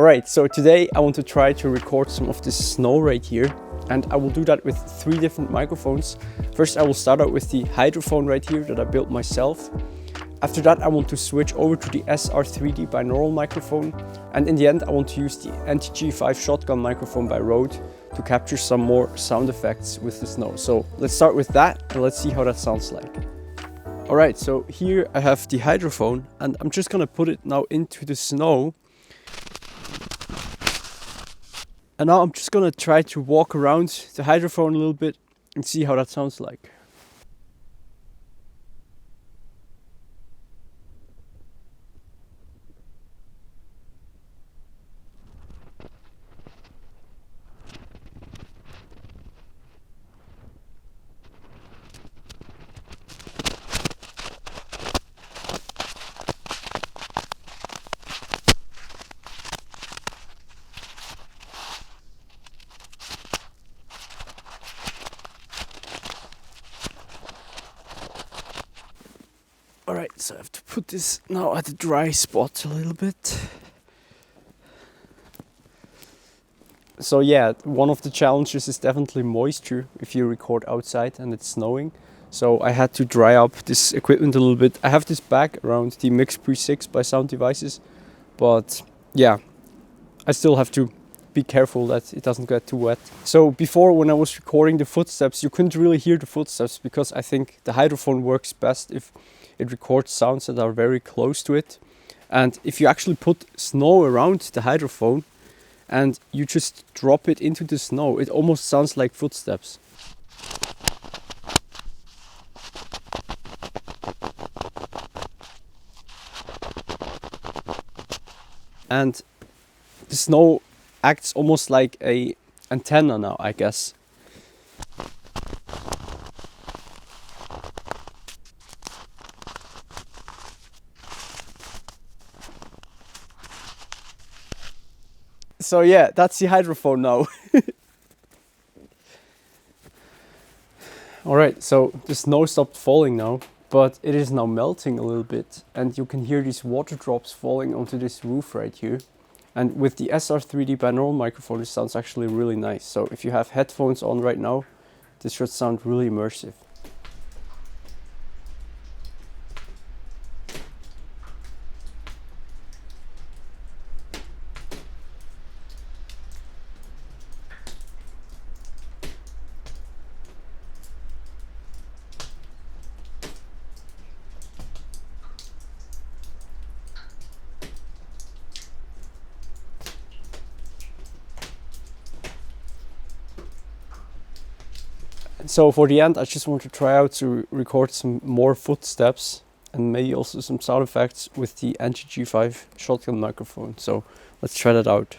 Alright, so today I want to try to record some of this snow right here, and I will do that with 3 different microphones. First I will start out with the Hydrophone right here that I built myself. After that I want to switch over to the SR3D Binaural Microphone, and in the end I want to use the NTG5 Shotgun Microphone by Rode to capture some more sound effects with the snow. So let's start with that and let's see how that sounds like. Alright, so here I have the Hydrophone and I'm just gonna put it now into the snow. And now I'm just gonna try to walk around the Hydrophone a little bit and see how that sounds like. Alright, so I have to put this now at a dry spot a little bit. So yeah, one of the challenges is definitely moisture if you record outside and it's snowing. So I had to dry up this equipment a little bit. I have this bag around the Mix Pre 6 by Sound Devices, but yeah, I still have to be careful that it doesn't get too wet. So before, when I was recording the footsteps, you couldn't really hear the footsteps because I think the Hydrophone works best if it records sounds that are very close to it. And if you actually put snow around the Hydrophone and you just drop it into the snow, it almost sounds like footsteps. And the snow acts almost like an antenna now, I guess. So yeah, that's the Hydrophone now. Alright, so the snow stopped falling now, but it is now melting a little bit, and you can hear these water drops falling onto this roof right here. And with the SR3D Binaural Microphone, it sounds actually really nice. So if you have headphones on right now, this should sound really immersive. So for the end, I just want to try out to record some more footsteps and maybe also some sound effects with the NTG5 Shotgun Microphone. So let's try that out.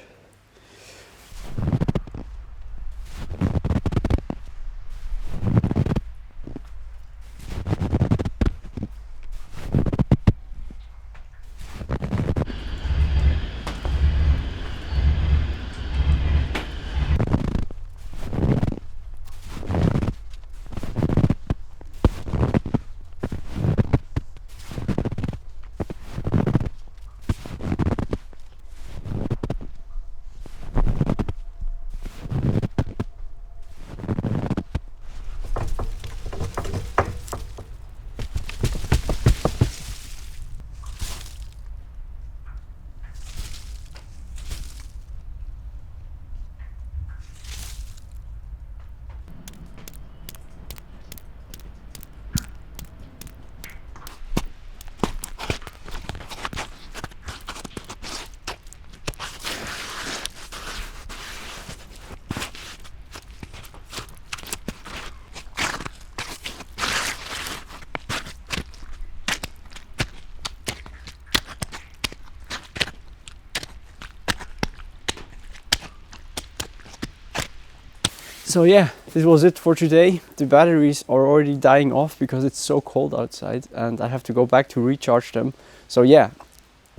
So yeah, this was it for today. The batteries are already dying off because it's so cold outside and I have to go back to recharge them. So yeah,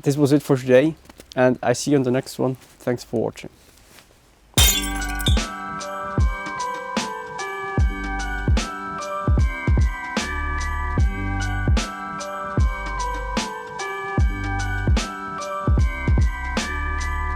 this was it for today and I see you on the next one. Thanks for watching.